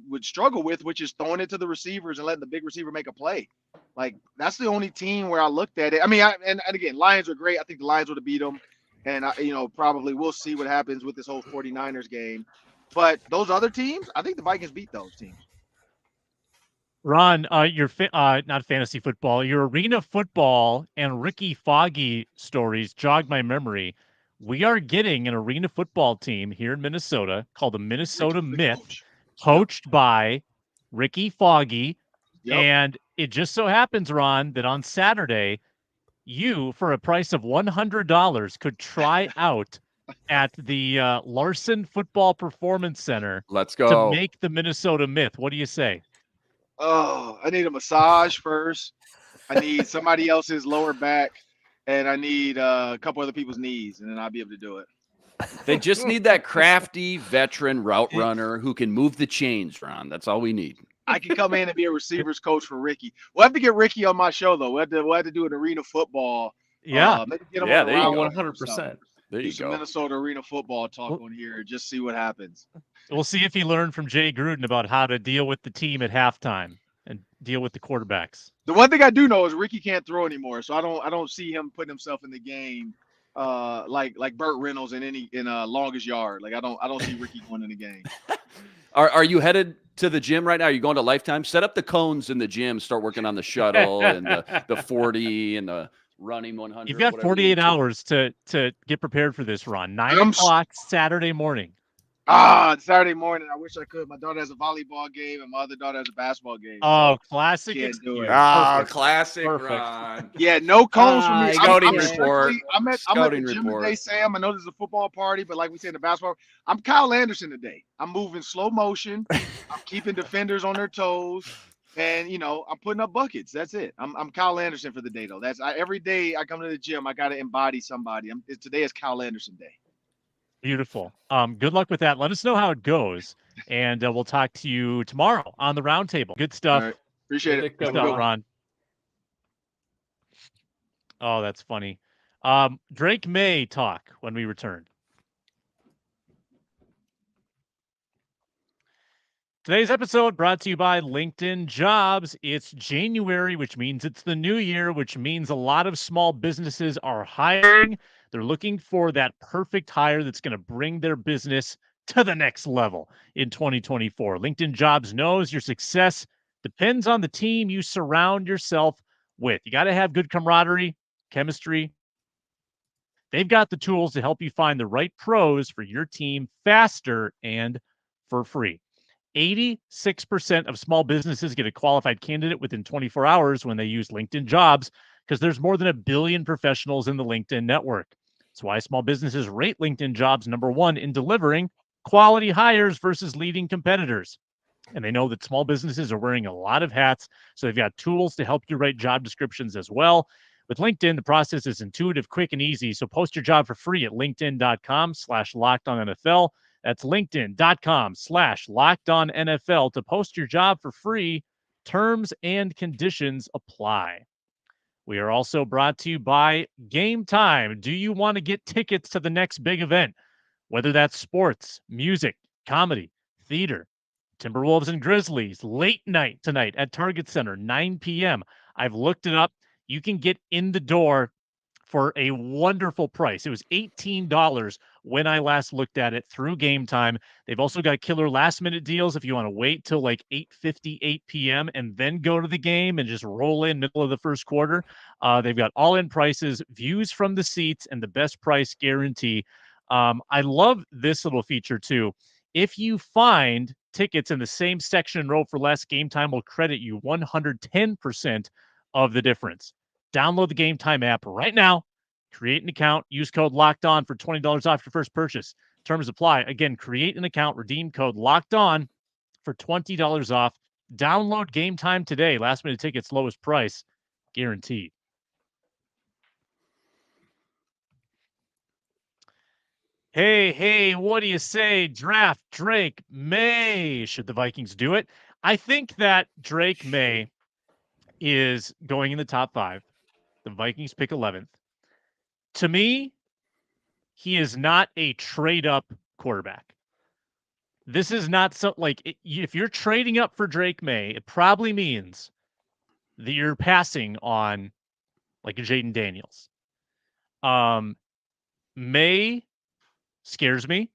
[SPEAKER 6] would struggle with, which is throwing it to the receivers and letting the big receiver make a play. Like, that's the only team where I looked at it. I mean, and again, Lions are great. I think the Lions would have beat them. And, probably we'll see what happens with this whole 49ers game. But those other teams, I think the Vikings beat those teams.
[SPEAKER 1] Ron, your not fantasy football, your arena football and Ricky Foggy stories jogged my memory. We are getting an arena football team here in Minnesota called the Minnesota Myth, coached by Ricky Foggy. Yep. And it just so happens, Ron, that on Saturday, you, for a price of $100, could try out at the Larson Football Performance Center.
[SPEAKER 4] Let's go.
[SPEAKER 1] To make the Minnesota Myth. What do you say?
[SPEAKER 6] Oh, I need a massage first. I need somebody else's lower back. And I need a couple other people's knees, and then I'll be able to do it.
[SPEAKER 4] They just need that crafty veteran route runner who can move the chains, Ron. That's all we need.
[SPEAKER 6] I can come in and be a receivers coach for Ricky. We'll have to get Ricky on my show, though. We'll have to do an arena football.
[SPEAKER 1] Yeah.
[SPEAKER 6] Maybe get him
[SPEAKER 3] on
[SPEAKER 6] there
[SPEAKER 3] you go. 100%.
[SPEAKER 4] There you go.
[SPEAKER 6] Minnesota arena football talk on here. Just see what happens.
[SPEAKER 1] We'll see if he learned from Jay Gruden about how to deal with the team at halftime and deal with the quarterbacks.
[SPEAKER 6] The one thing I do know is Ricky can't throw anymore, so I don't see him putting himself in the game like Burt Reynolds in longest yard. Like I don't see Ricky going in the game.
[SPEAKER 4] Are you headed to the gym right now? Are you going to Lifetime? Set up the cones in the gym. Start working on the shuttle and the 40 and the running 100.
[SPEAKER 1] You've got 48 hours to get prepared for this run. 9 o'clock Saturday morning.
[SPEAKER 6] Saturday morning. I wish I could. My daughter has a volleyball game, and my other daughter has a basketball game.
[SPEAKER 1] Oh, classic!
[SPEAKER 6] Can't do it.
[SPEAKER 4] Classic,
[SPEAKER 1] Perfect.
[SPEAKER 4] Ron.
[SPEAKER 6] Yeah, no cones for me.
[SPEAKER 4] Scouting report.
[SPEAKER 6] I'm at the gym today, Sam. I know there's a football party, but like we said in the basketball, I'm Kyle Anderson today. I'm moving slow motion. I'm keeping defenders on their toes. And I'm putting up buckets. That's it. I'm Kyle Anderson for the day though. Every day I come to the gym, I got to embody somebody. Today is Kyle Anderson day.
[SPEAKER 1] Beautiful. Good luck with that. Let us know how it goes, and we'll talk to you tomorrow on the roundtable. Good stuff.
[SPEAKER 6] All right. Appreciate it.
[SPEAKER 1] Good stuff, Ron. Oh, that's funny. Drake Maye talk when we return. Today's episode brought to you by LinkedIn Jobs. It's January, which means it's the new year, which means a lot of small businesses are hiring. They're looking for that perfect hire that's going to bring their business to the next level in 2024. LinkedIn Jobs knows your success depends on the team you surround yourself with. You got to have good camaraderie, chemistry. They've got the tools to help you find the right pros for your team faster and for free. 86% of small businesses get a qualified candidate within 24 hours when they use LinkedIn Jobs because there's more than 1 billion professionals in the LinkedIn network. That's why small businesses rate LinkedIn Jobs #1 in delivering quality hires versus leading competitors. And they know that small businesses are wearing a lot of hats, so they've got tools to help you write job descriptions as well. With LinkedIn, the process is intuitive, quick, and easy. So post your job for free at linkedin.com/lockedonnfl. That's linkedin.com/lockedonnfl to post your job for free. Terms and conditions apply. We are also brought to you by Game Time. Do you want to get tickets to the next big event? Whether that's sports, music, comedy, theater, Timberwolves and Grizzlies, late night tonight at Target Center, 9 p.m. I've looked it up. You can get in the door for a wonderful price. It was $18 when I last looked at it through Game Time. They've also got killer last-minute deals if you want to wait till like 8:58 p.m. and then go to the game and just roll in middle of the first quarter. They've got all-in prices, views from the seats, and the best price guarantee. I love this little feature, too. If you find tickets in the same section and row for less, Game Time will credit you 110% of the difference. Download the Game Time app right now. Create an account. Use code LOCKEDON for $20 off your first purchase. Terms apply. Again, create an account. Redeem code LOCKEDON for $20 off. Download Game Time today. Last minute tickets, lowest price, guaranteed. Hey, what do you say? Draft Drake Maye. Should the Vikings do it? I think that Drake Maye is going in the top 5. The Vikings pick 11th. To me, he is not a trade-up quarterback. This is not so if you're trading up for Drake Maye, it probably means that you're passing on like a Jaden Daniels. Maye scares me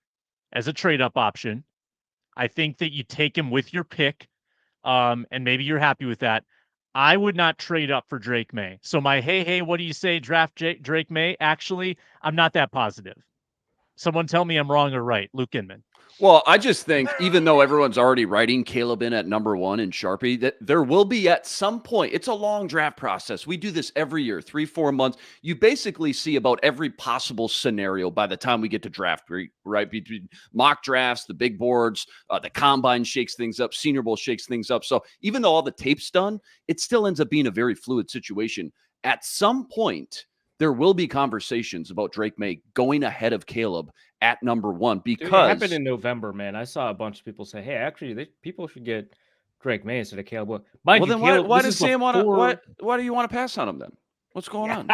[SPEAKER 1] as a trade-up option. I think that you take him with your pick, and maybe you're happy with that. I would not trade up for Drake Maye. So my hey, what do you say, draft Drake Maye? Actually, I'm not that positive. Someone tell me I'm wrong or right. Luke Inman.
[SPEAKER 4] Well, I just think even though everyone's already writing Caleb in at #1 in Sharpie, that there will be at some point. It's a long draft process. We do this every year, 3-4 months. You basically see about every possible scenario by the time we get to draft, right? Between mock drafts, the big boards, the combine shakes things up, Senior Bowl shakes things up. So even though all the tape's done, it still ends up being a very fluid situation. At some point, there will be conversations about Drake Maye going ahead of Caleb at #1 because
[SPEAKER 3] it happened in November, man. I saw a bunch of people say, "Hey, actually, people should get Drake Maye instead of Caleb."
[SPEAKER 4] Why does Sam want to? Why do you want to pass on him then? What's going on?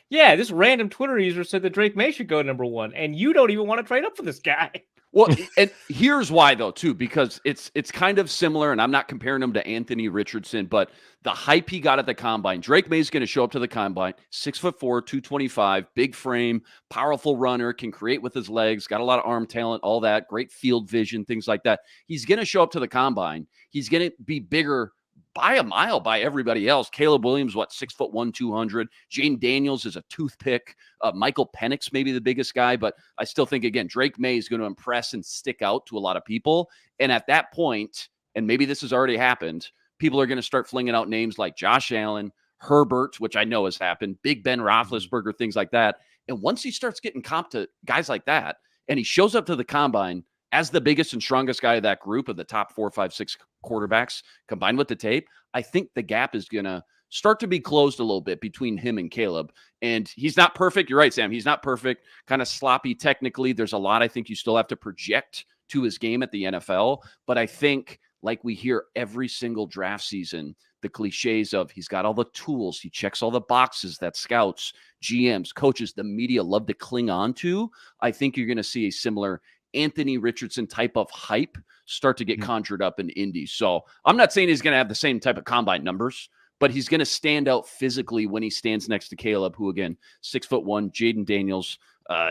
[SPEAKER 3] Yeah, this random Twitter user said that Drake Maye should go #1, and you don't even want to trade up for this guy.
[SPEAKER 4] Well, and here's why, though, too, because it's kind of similar, and I'm not comparing him to Anthony Richardson, but the hype he got at the Combine. Drake Maye's going to show up to the Combine, 6'4", 225, big frame, powerful runner, can create with his legs, got a lot of arm talent, all that, great field vision, things like that. He's going to show up to the Combine. He's going to be bigger by a mile by everybody else. Caleb Williams, 6'1", 200. Jaden Daniels is a toothpick. Michael Penix may be the biggest guy, but I still think, again, Drake Maye is going to impress and stick out to a lot of people. And at that point, and maybe this has already happened, people are going to start flinging out names like Josh Allen, Herbert, which I know has happened, Big Ben Roethlisberger, things like that. And once he starts getting comp to guys like that, and he shows up to the Combine, as the biggest and strongest guy of that group of the top 4, 5, 6 quarterbacks combined with the tape, I think the gap is going to start to be closed a little bit between him and Caleb. And he's not perfect. You're right, Sam. He's not perfect, kind of sloppy technically. There's a lot I think you still have to project to his game at the NFL. But I think, like we hear every single draft season, the cliches of he's got all the tools, he checks all the boxes that scouts, GMs, coaches, the media love to cling on to. I think you're going to see a similar Anthony Richardson type of hype start to get conjured up in Indy. So I'm not saying he's going to have the same type of combine numbers, but he's going to stand out physically when he stands next to Caleb, who again, 6'1", Jaden Daniels.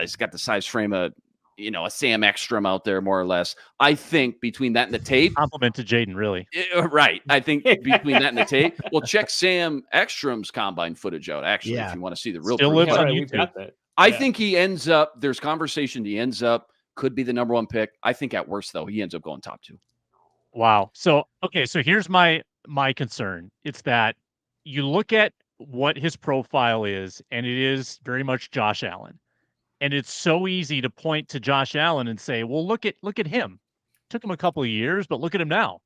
[SPEAKER 4] He's got the size frame of, a Sam Ekstrom out there, more or less. I think between that and the tape,
[SPEAKER 1] compliment to Jaden, really.
[SPEAKER 4] Right. I think between that and the tape, well, check Sam Ekstrom's combine footage out. Actually, if you want to see the real,
[SPEAKER 1] still lives on
[SPEAKER 3] we've got
[SPEAKER 1] YouTube.
[SPEAKER 3] that.
[SPEAKER 4] I think he ends up. There's conversation. He ends up could be the number 1 pick. I think at worst though, he ends up going top 2.
[SPEAKER 1] Wow. So here's my concern. It's that you look at what his profile is, and it is very much Josh Allen. And it's so easy to point to Josh Allen and say, well, look at him. Took him a couple of years, but look at him now.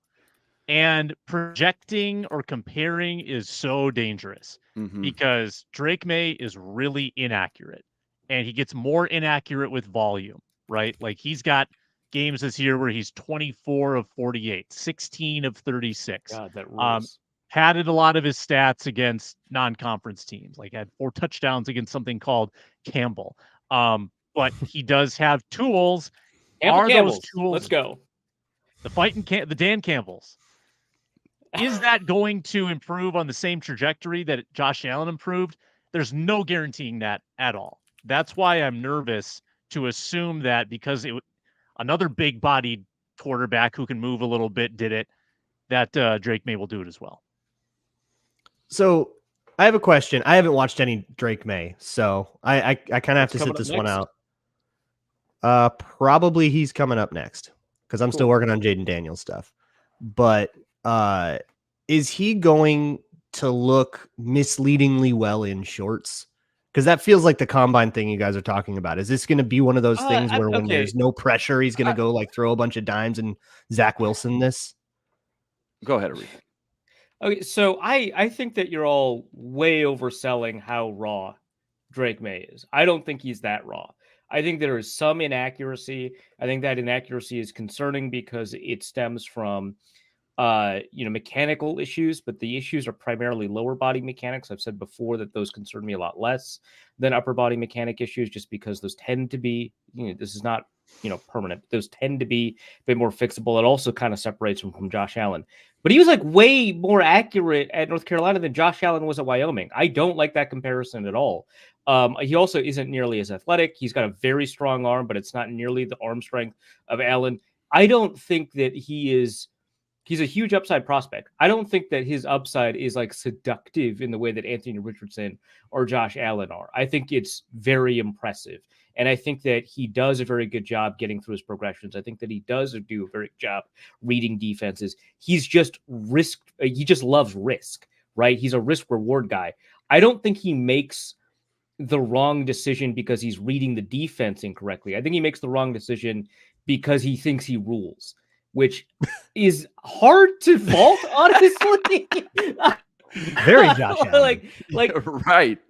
[SPEAKER 1] And projecting or comparing is so dangerous because Drake Maye is really inaccurate, and he gets more inaccurate with volume, right? Like he's got games this year where he's 24 of 48, 16 of 36.
[SPEAKER 3] God, that rules.
[SPEAKER 1] Padded a lot of his stats against non-conference teams, like had 4 touchdowns against something called Campbell. But he does have tools. Are those tools?
[SPEAKER 3] Let's go.
[SPEAKER 1] The Dan Campbells. Is that going to improve on the same trajectory that Josh Allen improved? There's no guaranteeing that at all. That's why I'm nervous to assume that because another big-bodied quarterback who can move a little bit did it, that Drake Maye will do it as well.
[SPEAKER 2] So I have a question. I haven't watched any Drake Maye, so I kind of have to sit this one out. Probably he's coming up next because I'm still working on Jaden Daniels stuff. But is he going to look misleadingly well in shorts? Because that feels like the combine thing you guys are talking about. Is this going to be one of those things where when there's no pressure, he's going to go like throw a bunch of dimes and Zach Wilson this?
[SPEAKER 4] Go ahead, Aretha.
[SPEAKER 3] Okay, so I think that you're all way overselling how raw Drake Maye is. I don't think he's that raw. I think there is some inaccuracy. I think that inaccuracy is concerning because it stems from mechanical issues, but the issues are primarily lower body mechanics. I've said before that those concern me a lot less than upper body mechanic issues, just because those tend to be, this is not, permanent. Those tend to be a bit more fixable. It also kind of separates him from Josh Allen, but he was like way more accurate at North Carolina than Josh Allen was at Wyoming. I don't like that comparison at all. He also isn't nearly as athletic. He's got a very strong arm, but it's not nearly the arm strength of Allen. I don't think that he's a huge upside prospect. I don't think that his upside is like seductive in the way that Anthony Richardson or Josh Allen are. I think it's very impressive. And I think that he does a very good job getting through his progressions. I think that he does do a very good job reading defenses. He's just he just loves risk, right? He's a risk reward guy. I don't think he makes the wrong decision because he's reading the defense incorrectly. I think he makes the wrong decision because he thinks he rules, which is hard to fault, honestly.
[SPEAKER 2] Very Josh Allen.
[SPEAKER 3] like
[SPEAKER 4] right.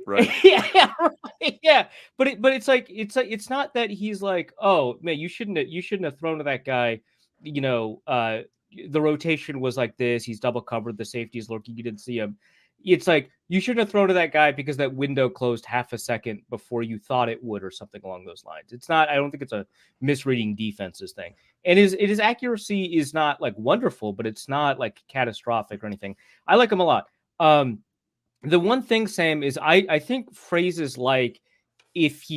[SPEAKER 3] Yeah, right, yeah. But it's not that he's like, oh man, you shouldn't have thrown to that guy. The rotation was like this. He's double covered. The safety's lurking. You didn't see him. It's like you shouldn't have thrown to that guy because that window closed half a second before you thought it would, or something along those lines. It's not. I don't think it's a misreading defenses thing. And his accuracy is not like wonderful, but it's not like catastrophic or anything. I like him a lot. The one thing, Sam, is I think phrases like if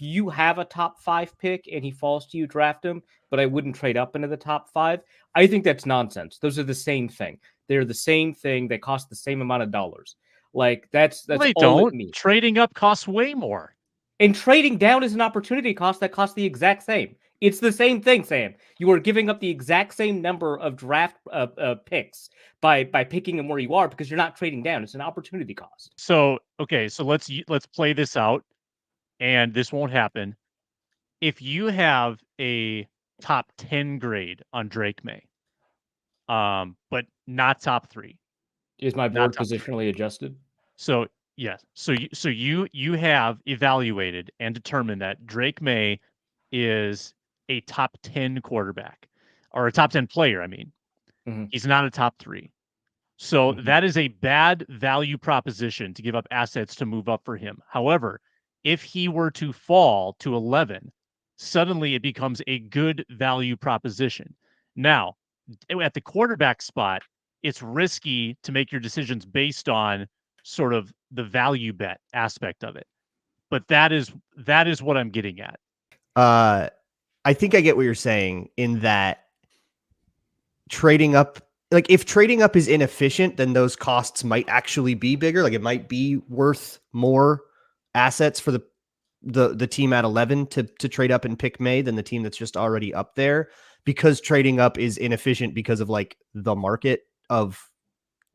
[SPEAKER 3] you have a top 5 pick and he falls to you, draft him, but I wouldn't trade up into the top 5. I think that's nonsense. Those are the same thing. They're the same thing. They cost the same amount of dollars. Like that's
[SPEAKER 1] well, they
[SPEAKER 3] all
[SPEAKER 1] don't.
[SPEAKER 3] it means.
[SPEAKER 1] Trading up costs way more.
[SPEAKER 3] And trading down is an opportunity cost that costs the exact same. It's the same thing, Sam. You are giving up the exact same number of draft picks by picking them where you are because you're not trading down. It's an opportunity cost.
[SPEAKER 1] So let's play this out, and this won't happen. If you have a top 10 grade on Drake Maye, but not top 3.
[SPEAKER 3] Is my board positionally adjusted?
[SPEAKER 1] So yes, so you have evaluated and determined that Drake Maye is a top 10 quarterback, or a top 10 player. I mean, he's not a top 3. So that is a bad value proposition to give up assets to move up for him. However, if he were to fall to 11, suddenly it becomes a good value proposition. Now, at the quarterback spot, it's risky to make your decisions based on sort of the value bet aspect of it. But that is what I'm getting at.
[SPEAKER 2] I think I get what you're saying in that trading up, like if trading up is inefficient, then those costs might actually be bigger. Like it might be worth more assets for the team at 11 to trade up and pick Maye than the team that's just already up there, because trading up is inefficient because of like the market of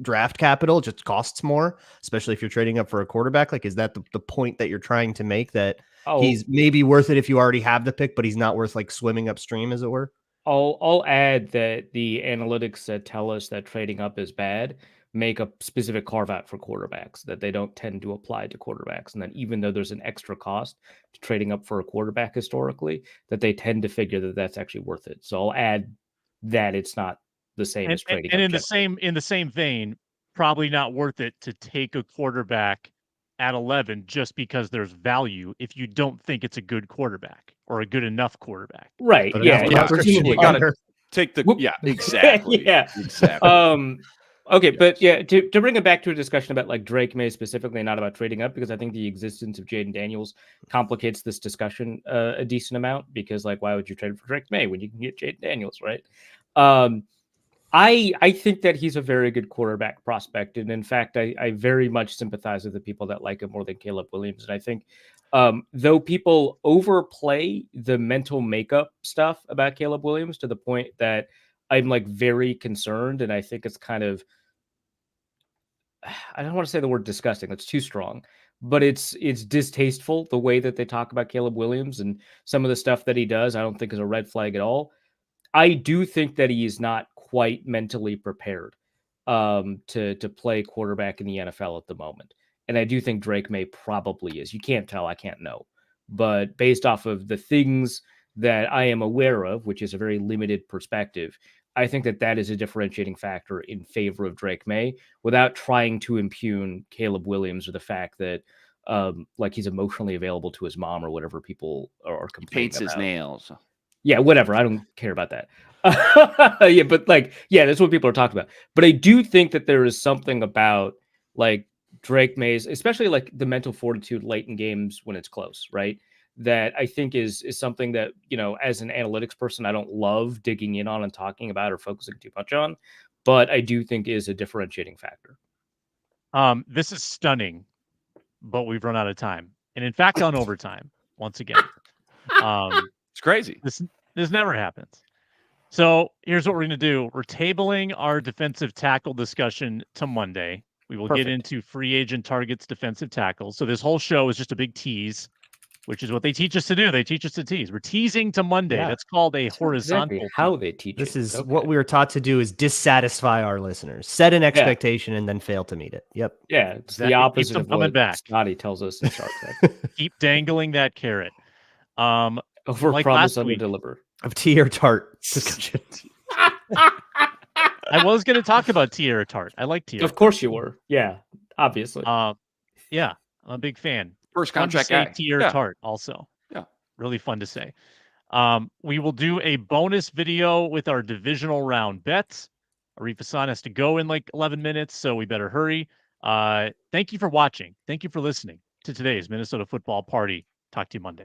[SPEAKER 2] draft capital just costs more, especially if you're trading up for a quarterback. Like, is that the point that you're trying to make, that he's maybe worth it if you already have the pick, but he's not worth like swimming upstream, as it were?
[SPEAKER 3] I'll add that the analytics that tell us that trading up is bad make a specific carve out for quarterbacks that they don't tend to apply to quarterbacks. And then even though there's an extra cost to trading up for a quarterback historically, that they tend to figure that that's actually worth it. So I'll add that it's not the same as trading.
[SPEAKER 1] And in the same vein, probably not worth it to take a quarterback at 11 just because there's value if you don't think it's a good quarterback or a good enough quarterback.
[SPEAKER 3] Right.
[SPEAKER 4] You got to take the exactly.
[SPEAKER 3] Exactly. Okay, yes. But yeah, to bring it back to a discussion about like Drake Maye specifically, not about trading up, because I think the existence of Jaden Daniels complicates this discussion a decent amount, because like, why would you trade for Drake Maye when you can get Jaden Daniels, right? I think that he's a very good quarterback prospect. And in fact, I very much sympathize with the people that like him more than Caleb Williams. And I think though people overplay the mental makeup stuff about Caleb Williams to the point that I'm like very concerned, and I think it's kind of, I don't want to say the word disgusting, that's too strong, but it's distasteful the way that they talk about Caleb Williams, and some of the stuff that he does I don't think is a red flag at all. I do think that he is not quite mentally prepared to play quarterback in the NFL at the moment. And I do think Drake Maye probably is. You can't tell, I can't know. But based off of the things that I am aware of, which is a very limited perspective, I think that that is a differentiating factor in favor of Drake Maye, without trying to impugn Caleb Williams or the fact that like he's emotionally available to his mom or whatever people are complaining
[SPEAKER 4] paints his nails.
[SPEAKER 3] Yeah, whatever. I don't care about that. Yeah, but like, yeah, that's what people are talking about. But I do think that there is something about like Drake Maye's, especially like the mental fortitude late in games when it's close, right? That I think is something that, you know, as an analytics person, I don't love digging in on and talking about or focusing too much on, but I do think is a differentiating factor.
[SPEAKER 1] This is stunning, but we've run out of time, and in fact, on overtime once again.
[SPEAKER 4] It's crazy.
[SPEAKER 1] This never happens. So here's what we're going to do. We're tabling our defensive tackle discussion to Monday. We will get into free agent targets, defensive tackles. So this whole show is just a big tease, which is what they teach us to do. They teach us to tease. We're teasing to Monday. Yeah. That's called a horizontal.
[SPEAKER 3] Exactly how they teach
[SPEAKER 2] this is what we were taught to do, is dissatisfy our listeners, set an expectation and then fail to meet it. Yep.
[SPEAKER 3] Yeah, it's the opposite of what Scotty tells us in Shark Tank.
[SPEAKER 1] Keep dangling that carrot.
[SPEAKER 3] Over like promise, under deliver.
[SPEAKER 2] Of tea or tart discussion.
[SPEAKER 1] I was going to talk about tea or tart. I like tea.
[SPEAKER 3] Of course you were. Yeah, obviously.
[SPEAKER 1] Yeah, I'm a big fan.
[SPEAKER 4] First contract
[SPEAKER 1] guy. Tea or tart also.
[SPEAKER 4] Yeah.
[SPEAKER 1] Really fun to say. We will do a bonus video with our divisional round bets. Arif Hassan has to go in like 11 minutes, so we better hurry. Thank you for watching. Thank you for listening to today's Minnesota Football Party. Talk to you Monday.